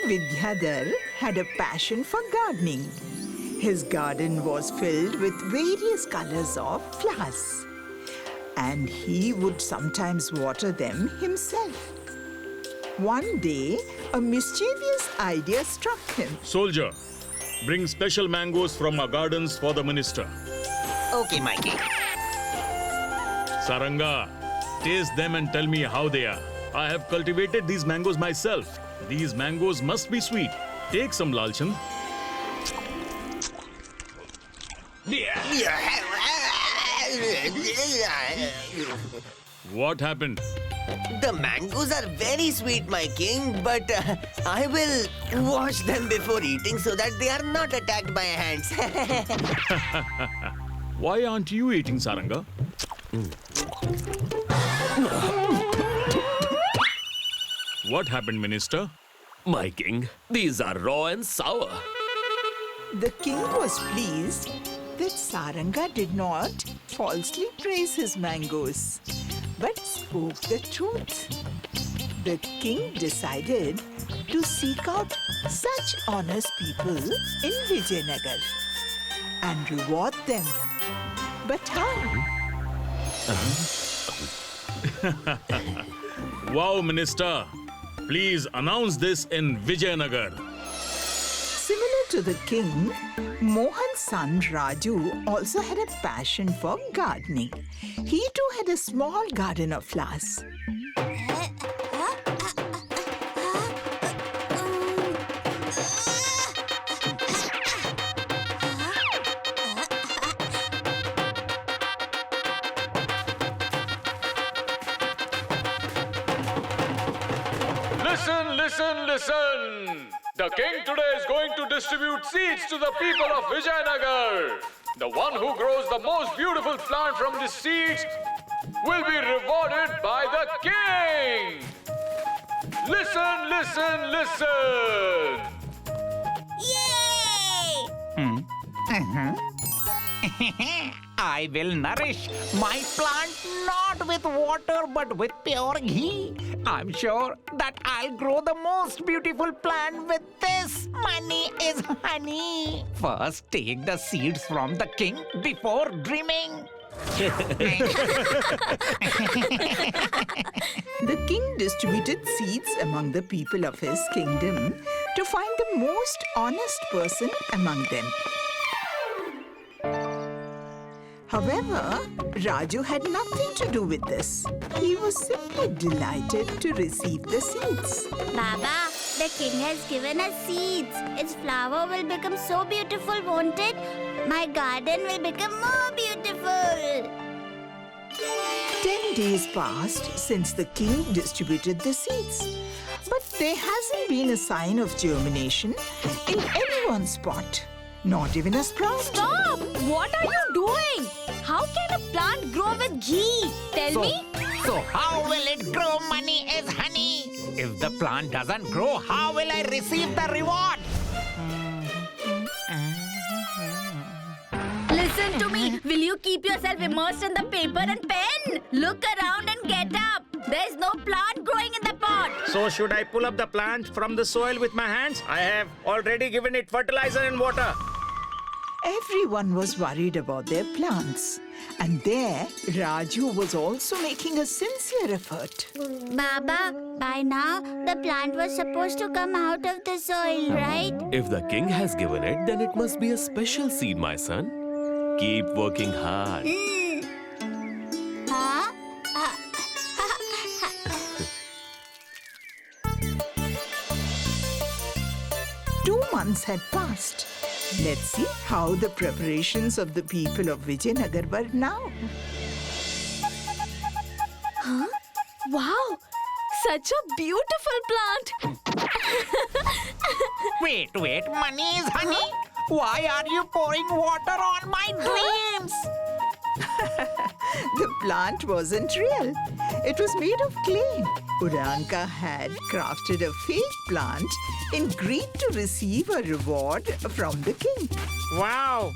Vidyadhar had a passion for gardening. His garden was filled with various colors of flowers, and he would sometimes water them himself. One day, a mischievous idea struck him. Soldier, bring special mangoes from our gardens for the minister. Okay, my king. Saranga, taste them and tell me how they are. I have cultivated these mangoes myself. These mangoes must be sweet. Take some, Lalchand. What happened? The mangoes are very sweet, my king, but I will wash them before eating so that they are not attacked by ants. Why aren't you eating, Saranga? What happened, minister? My king, these are raw and sour. The king was pleased that Saranga did not falsely praise his mangoes, but spoke the truth. The king decided to seek out such honest people in Vijayanagar and reward them. But how? Wow, minister. Please announce this in Vijayanagar. Similar to the king, Mohan's son Raju also had a passion for gardening. He too had a small garden of flowers. Listen, listen, listen! The king today is going to distribute seeds to the people of Vijayanagar. The one who grows the most beautiful plant from the seeds will be rewarded by the king. Listen, listen, listen! I will nourish my plant not with water but with pure ghee. I'm sure that I'll grow the most beautiful plant with this. Money is honey. First, take the seeds from the king before dreaming. The king distributed seeds among the people of his kingdom to find the most honest person among them. However, Raju had nothing to do with this. He was simply delighted to receive the seeds. Baba, the king has given us seeds. Its flower will become so beautiful, won't it? My garden will become more beautiful. 10 days passed since the king distributed the seeds. But there hasn't been a sign of germination in anyone's pot. Not even a sprout. Stop! What are you doing? How can a plant grow with ghee? Tell me. So how will it grow? Money is honey. If the plant doesn't grow, how will I receive the reward? Listen to me. Will you keep yourself immersed in the paper and pen? Look around and get up. There's no plant growing in the pot. So should I pull up the plant from the soil with my hands? I have already given it fertilizer and water. Everyone was worried about their plants. And there, Raju was also making a sincere effort. Baba, by now, the plant was supposed to come out of the soil, right? If the king has given it, then it must be a special seed, my son. Keep working hard. Huh? 2 months had passed. Let's see how the preparations of the people of Vijayanagar were now. Wow! Such a beautiful plant! Wait, money is honey? Why are you pouring water on my dreams? The plant wasn't real. It was made of clay. Uranka had crafted a fake plant in greed to receive a reward from the king. Wow!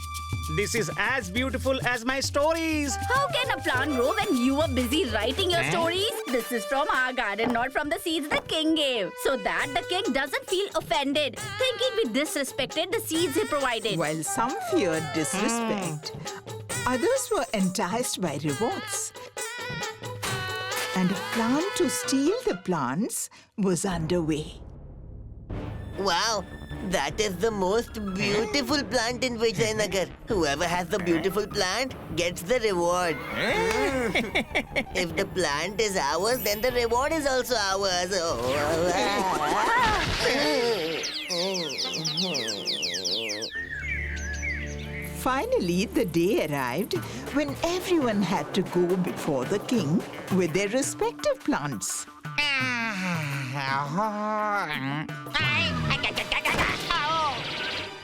This is as beautiful as my stories. How can a plant grow when you were busy writing your stories? This is from our garden, not from the seeds the king gave. So that the king doesn't feel offended, thinking we disrespected the seeds he provided. While some feared disrespect, others were enticed by rewards. And a plan to steal the plants was underway. Wow, that is the most beautiful plant in Vijayanagar. Whoever has the beautiful plant gets the reward. If the plant is ours, then the reward is also ours. Finally, the day arrived when everyone had to go before the king with their respective plants.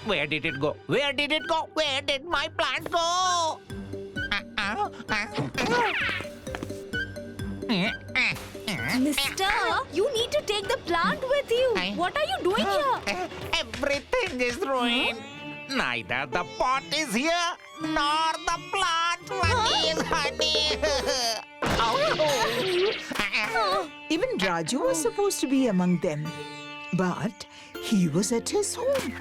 Where did it go? Where did it go? Where did my plant go? Mister, you need to take the plant with you. What are you doing here? Everything is ruined. Neither the pot is here, nor the plant. Honey is honey. Even Raju was supposed to be among them, but he was at his home.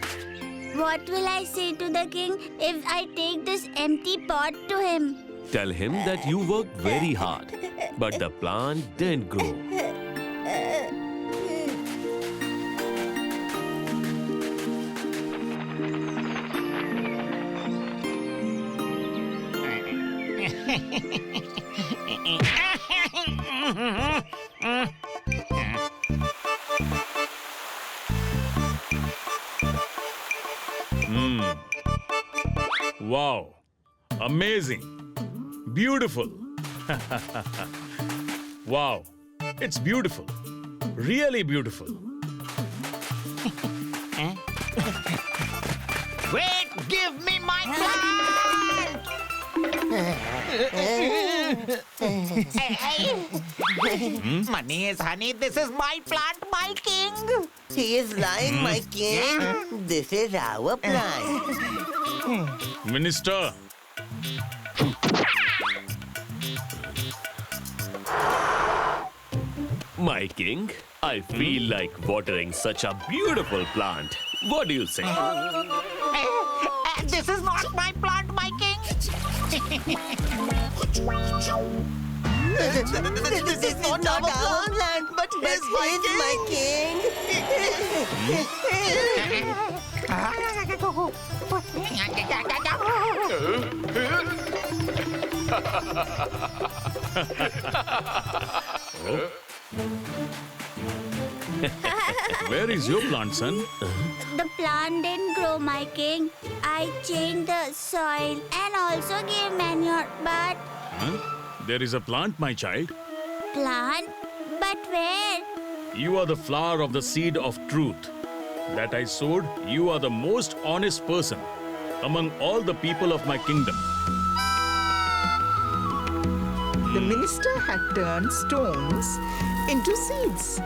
What will I say to the king if I take this empty pot to him? Tell him that you worked very hard, but the plant didn't grow. Wow. Amazing. Beautiful. Wow. It's beautiful. Really beautiful. Wait, give me my plant! Money is honey. This is my plant, my king. He is lying, my king. This is our plant. Minister. My king, I feel like watering such a beautiful plant. What do you say? This is not my plant, my king. This is not our plant, but his, my king. Where is your plant, son? The plant didn't grow, my king. I changed the soil and also gave manure, but Huh? There is a plant, my child. plant? But where? You are the flower of the seed of truth. That I sowed, you are the most honest person among all the people of my kingdom. The minister had turned stones into seeds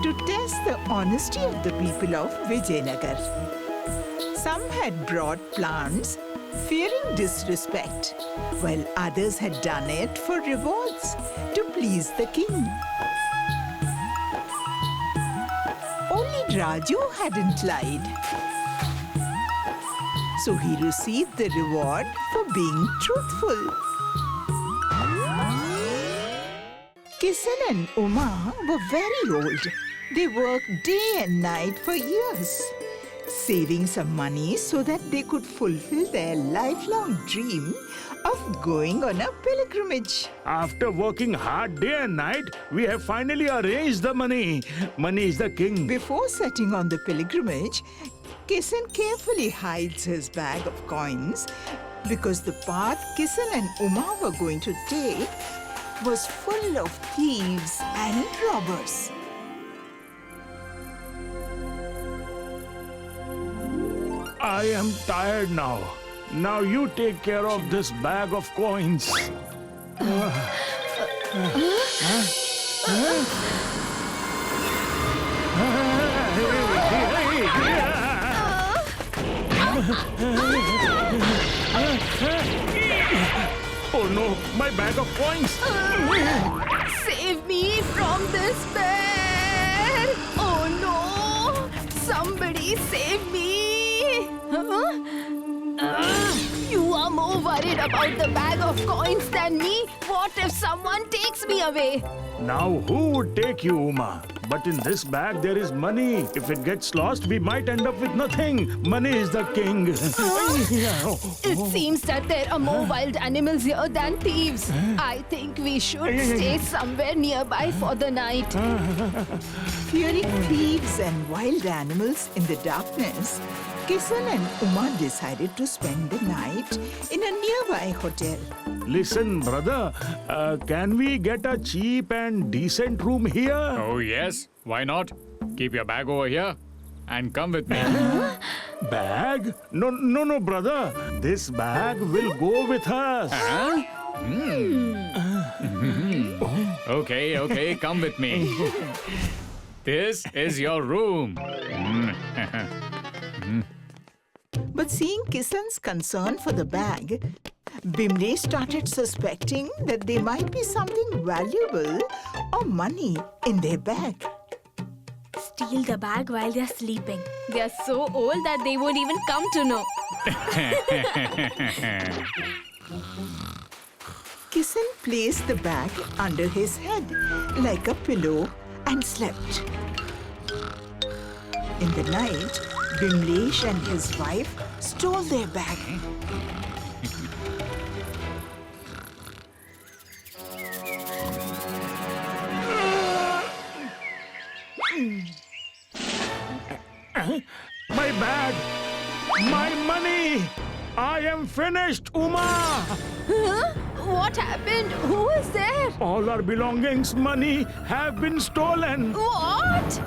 to test the honesty of the people of Vijayanagar. Some had brought plants fearing disrespect, while others had done it for rewards to please the king. Only Raju hadn't lied. So he received the reward for being truthful. Kisan and Uma were very old. They worked day and night for years, saving some money so that they could fulfill their lifelong dream of going on a pilgrimage. After working hard day and night, we have finally arranged the money. Money is the king. Before setting on the pilgrimage, Kisan carefully hides his bag of coins because the path Kisan and Uma were going to take was full of thieves and robbers. I am tired now. Now you take care of this bag of coins. my bag of coins. Save me from this bear! Oh no! Somebody save me! You are more worried about the bag of coins than me. What if someone takes me away? Now, who would take you, Uma? But in this bag, there is money. If it gets lost, we might end up with nothing. Money is the king. It seems that there are more wild animals here than thieves. I think we should stay somewhere nearby for the night. Fearing thieves and wild animals in the darkness, Kisan and Uma decided to spend the night in a nearby hotel. Listen, brother, can we get a cheap and decent room here? Oh, yes. Why not? Keep your bag over here and come with me. Bag? No, brother. This bag will go with us. Huh? Okay, come with me. This is your room. But seeing Kisan's concern for the bag, Bimle started suspecting that there might be something valuable or money in their bag. Steal the bag while they're sleeping. They're so old that they won't even come to know. Kisan placed the bag under his head like a pillow and slept. In the night, Bimlesh and his wife stole their bag. My bag! My money! I am finished, Uma! What happened? Who is there? All our belongings, money have been stolen. What?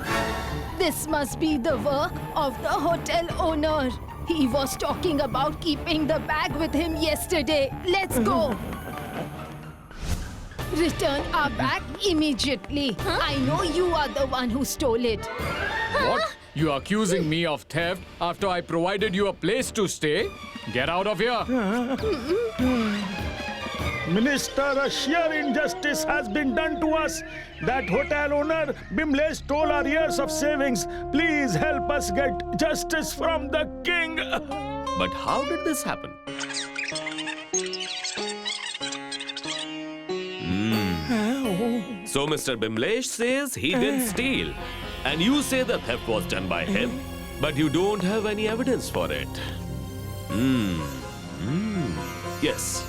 This must be the work of the hotel owner. He was talking about keeping the bag with him yesterday. Let's go. Return our bag immediately. I know you are the one who stole it. What? You are accusing me of theft after I provided you a place to stay? Get out of here. Minister, a sheer injustice has been done to us. That hotel owner, Bimle, stole our years of savings. Please help us get justice from the king. But how did this happen? So Mr. Bimlesh says he didn't steal. And you say the theft was done by him. But you don't have any evidence for it. Yes,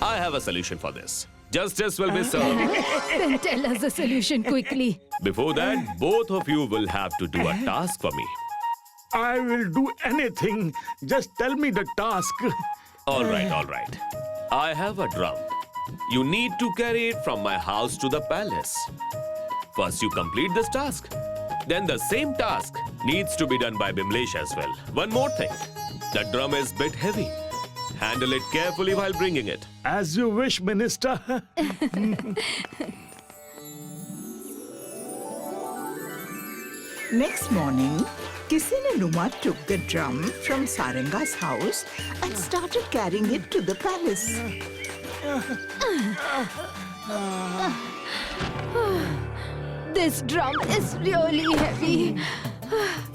I have a solution for this. Justice will be served. Then tell us the solution quickly. Before that, both of you will have to do a task for me. I will do anything. Just tell me the task. All right. I have a drum. You need to carry it from my house to the palace. First, you complete this task. Then the same task needs to be done by Bimlesh as well. One more thing. The drum is a bit heavy. Handle it carefully while bringing it. As you wish, Minister. Next morning, Kisan and Uma took the drum from Saranga's house and started carrying it to the palace. This drum is really heavy.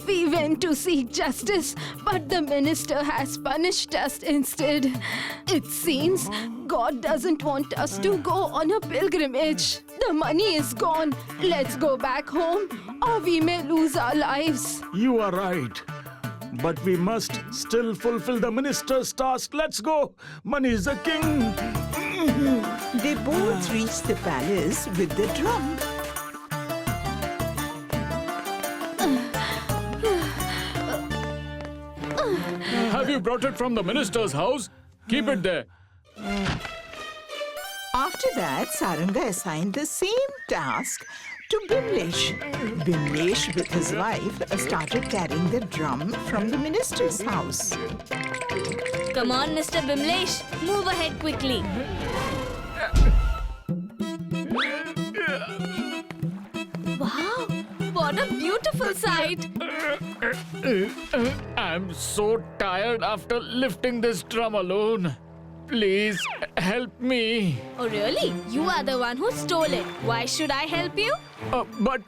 We went to seek justice, but the minister has punished us instead. It seems God doesn't want us to go on a pilgrimage. The money is gone. Let's go back home, or we may lose our lives. You are right. But we must still fulfill the minister's task. Let's go. Money is the king. They both reached the palace with the drum. Have you brought it from the minister's house? Keep it there. After that, Saranga assigned the same task to Bimlesh. Bimlesh, with his wife, started carrying the drum from the minister's house. Come on, Mr. Bimlesh. Move ahead quickly. Wow, what a beautiful sight. I'm so tired after lifting this drum alone. Please help me. Oh, really? You are the one who stole it. Why should I help you? But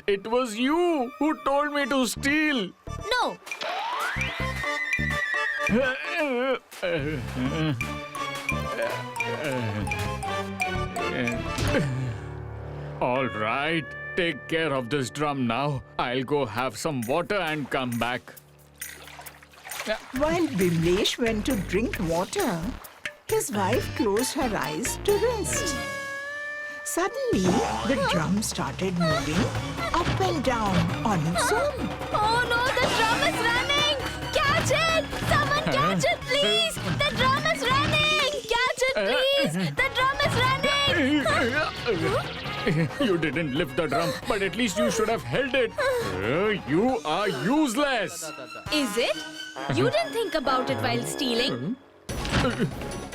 it was you who told me to steal. No. All right, take care of this drum now. I'll go have some water and come back. While Bimlesh went to drink water, his wife closed her eyes to rest. Suddenly, the drum started moving up and down on its own. Oh no, the drum is running! Catch it! Someone catch it, please! The drum is running! Catch it, please! The drum is running! You didn't lift the drum, but at least you should have held it. You are useless. Is it? You didn't think about it while stealing.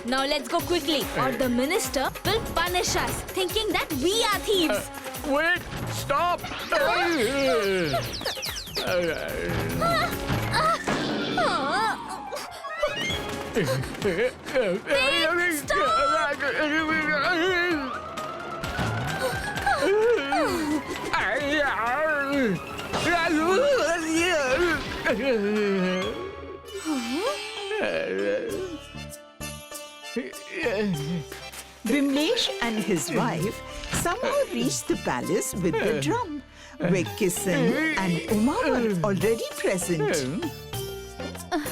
Now let's go quickly, or the minister will punish us, thinking that we are thieves. Wait, stop. Bimlesh and his wife somehow reached the palace with the drum, where Kisan and Uma were already present.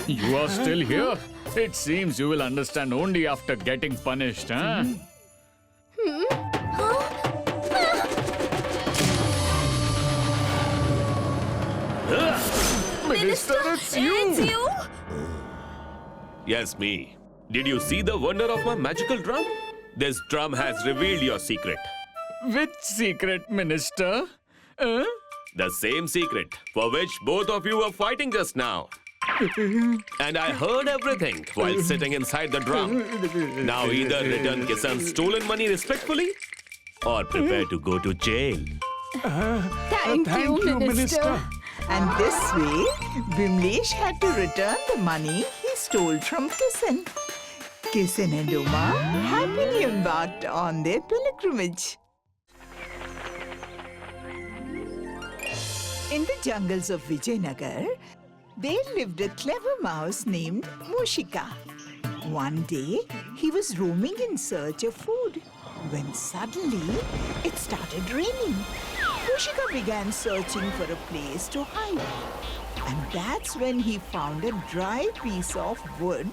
You are still here? It seems you will understand only after getting punished, huh? Minister, it's you! It's you? Yes, me. Did you see the wonder of my magical drum? This drum has revealed your secret. Which secret, Minister? The same secret for which both of you were fighting just now. And I heard everything while sitting inside the drum. Now either return Kisan's stolen money respectfully or prepare to go to jail. Thank you, Minister. And this way, Bimlesh had to return the money he stole from Kisan. Kisan and Uma happily embarked on their pilgrimage. In the jungles of Vijayanagar, there lived a clever mouse named Mushika. One day, he was roaming in search of food when suddenly it started raining. Mushika began searching for a place to hide. And that's when he found a dry piece of wood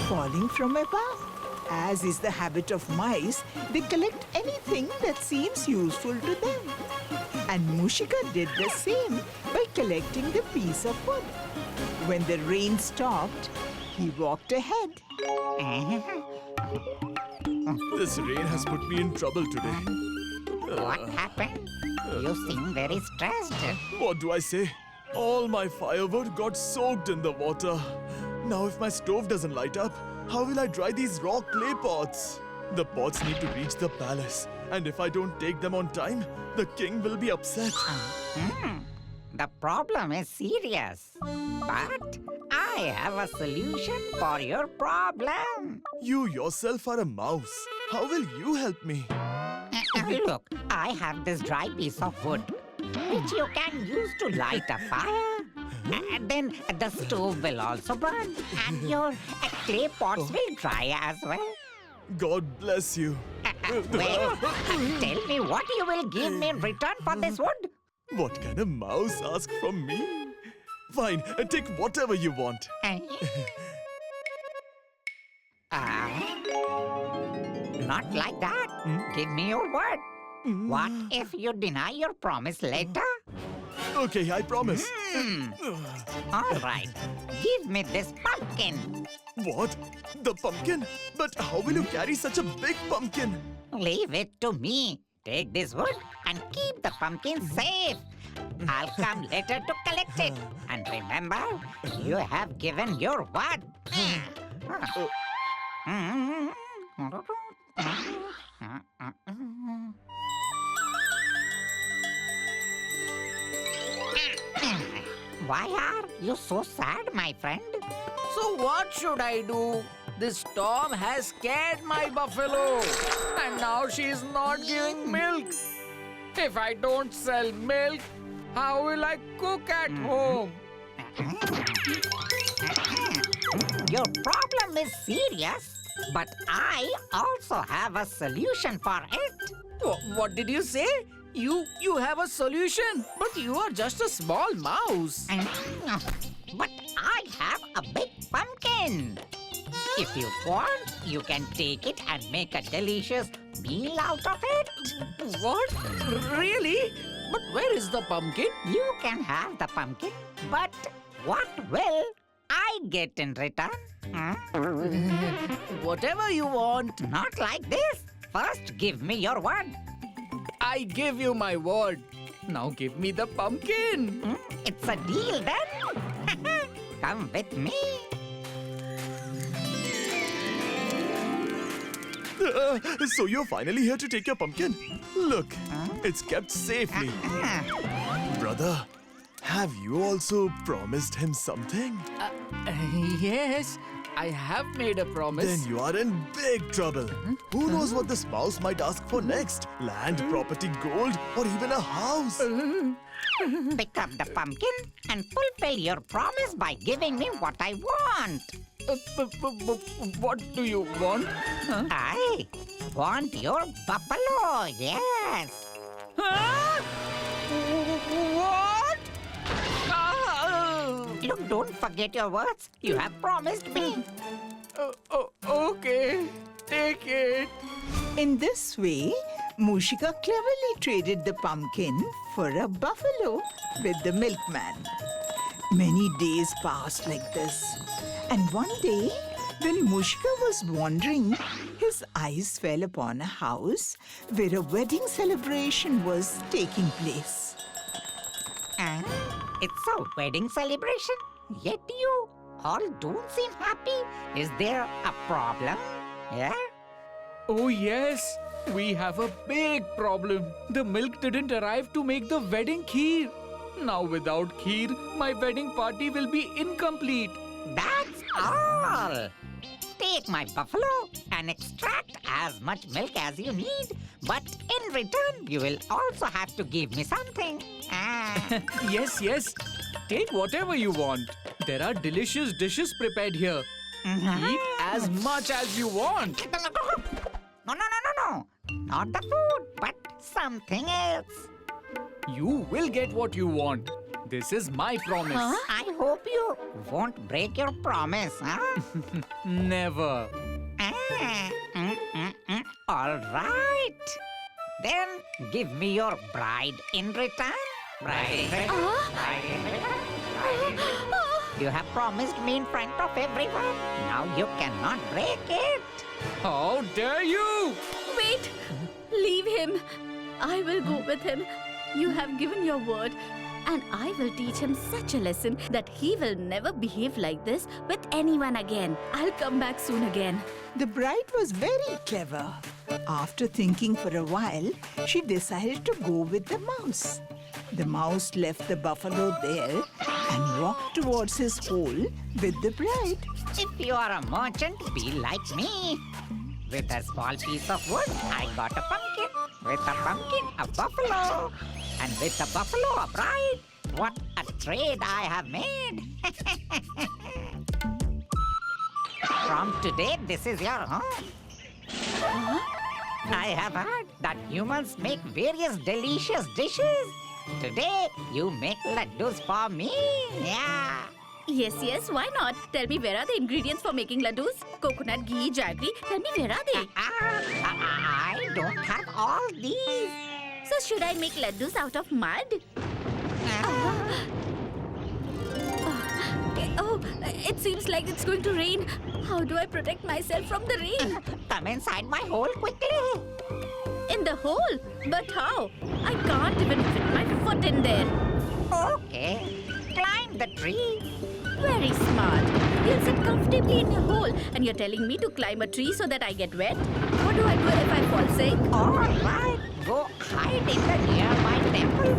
falling from above. As is the habit of mice, they collect anything that seems useful to them. And Mushika did the same by collecting the piece of wood. When the rain stopped, he walked ahead. This rain has put me in trouble today. What happened? You seem very stressed. What do I say? All my firewood got soaked in the water. Now if my stove doesn't light up, how will I dry these raw clay pots? The pots need to reach the palace. And if I don't take them on time, the king will be upset. The problem is serious. But I have a solution for your problem. You yourself are a mouse. How will you help me? Look, I have this dry piece of wood, which you can use to light a fire. And then the stove will also burn, and your clay pots will dry as well. God bless you. Well, tell me what you will give me in return for this wood. What can a mouse ask from me? Fine, take whatever you want. Not like that. Give me your word. What if you deny your promise later? Okay, I promise. All right. Give me this pumpkin. What? The pumpkin? But how will you carry such a big pumpkin? Leave it to me. Take this wood and keep the pumpkin safe. I'll come later to collect it. And remember, you have given your word. Why are you so sad, my friend? So what should I do? This storm has scared my buffalo. And now she is not giving milk. If I don't sell milk, how will I cook at home? Your problem is serious, but I also have a solution for it. What did you say? You have a solution, but you are just a small mouse. But I have a big pumpkin. If you want, you can take it and make a delicious meal out of it. What? Really? But where is the pumpkin? You can have the pumpkin, but what will I get in return? Whatever you want. Not like this. First, give me your word. I give you my word. Now give me the pumpkin. It's a deal then. Come with me. So you're finally here to take your pumpkin? Look, it's kept safely. Brother, have you also promised him something? Yes, I have made a promise. Then you are in big trouble. Who knows what this mouse might ask for next? Land, property, gold, or even a house? Pick up the pumpkin and fulfill your promise by giving me what I want. What do you want? I want your buffalo, yes. Huh? What? Look, don't forget your words. You have promised me. Okay, take it. In this way, Mushika cleverly traded the pumpkin for a buffalo with the milkman. Many days passed like this. And one day, when Mushika was wandering, his eyes fell upon a house where a wedding celebration was taking place. It's a wedding celebration, yet you all don't seem happy. Is there a problem? Yeah? Oh yes, we have a big problem. The milk didn't arrive to make the wedding kheer. Now without kheer, my wedding party will be incomplete. That's all. Take my buffalo and extract as much milk as you need. But in return, you will also have to give me something. Yes. Take whatever you want. There are delicious dishes prepared here. Eat as much as you want. No. Not the food, but something else. You will get what you want. This is my promise. I hope you won't break your promise, huh? Never. All right. Then give me your bride in return. You have promised me in front of everyone. Now you cannot break it. How dare you! Wait! Leave him. I will go with him. You have given your word. And I will teach him such a lesson that he will never behave like this with anyone again. I'll come back soon again. The bride was very clever. After thinking for a while, she decided to go with the mouse. The mouse left the buffalo there and walked towards his hole with the bride. If you are a merchant, be like me. With a small piece of wood, I got a pumpkin. With a pumpkin, a buffalo. And with a buffalo, a bride. What a trade I have made. From today, this is your home. I have heard that humans make various delicious dishes. Today, you make laddus for me. Yeah. Yes, why not? Tell me, where are the ingredients for making laddus? Coconut, ghee, jaggery. Tell me, where are they? I don't have all these. So should I make laddus out of mud? Oh, it seems like it's going to rain. How do I protect myself from the rain? Come inside my hole quickly. In the hole? But how? I can't even fit my foot in there. Okay, climb the tree. Very smart. You'll sit comfortably in your hole and you're telling me to climb a tree so that I get wet? What do I do if I fall sick? All right, go hide in the nearby temple.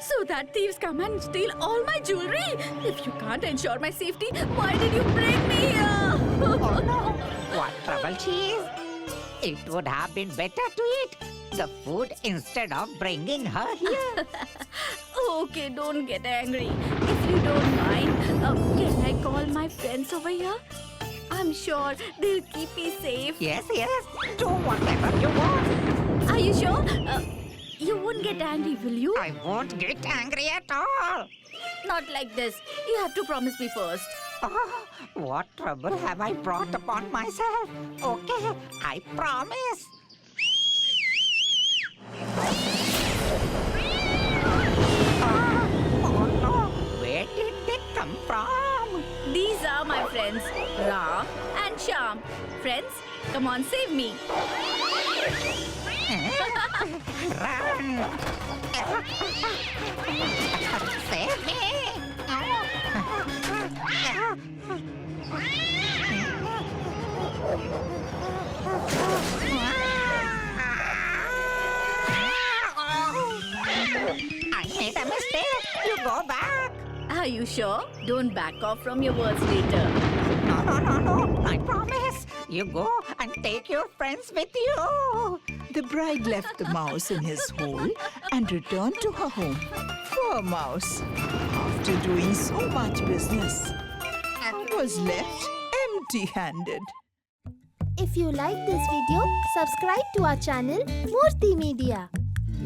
So that thieves come and steal all my jewelry? If you can't ensure my safety, why did you bring me here? Oh no! What trouble she is? It would have been better to eat the food instead of bringing her here. Okay, don't get angry. If you don't mind, can I call my friends over here? I'm sure they'll keep me safe. Yes, do whatever you want. Are you sure? You won't get angry, will you? I won't get angry at all. Not like this. You have to promise me first. Oh, what trouble have I brought upon myself? Okay, I promise. Oh no, where did they come from? These are my friends, Ram and Sham. Friends, come on, save me. Run! Save me! I made a mistake. You go back. Are you sure? Don't back off from your words later. No. I promise. You go and take your friends with you. The bride left the mouse in his hole and returned to her home. Poor mouse, after doing so much business, was left empty-handed. If you like this video, subscribe to our channel Murthy Media.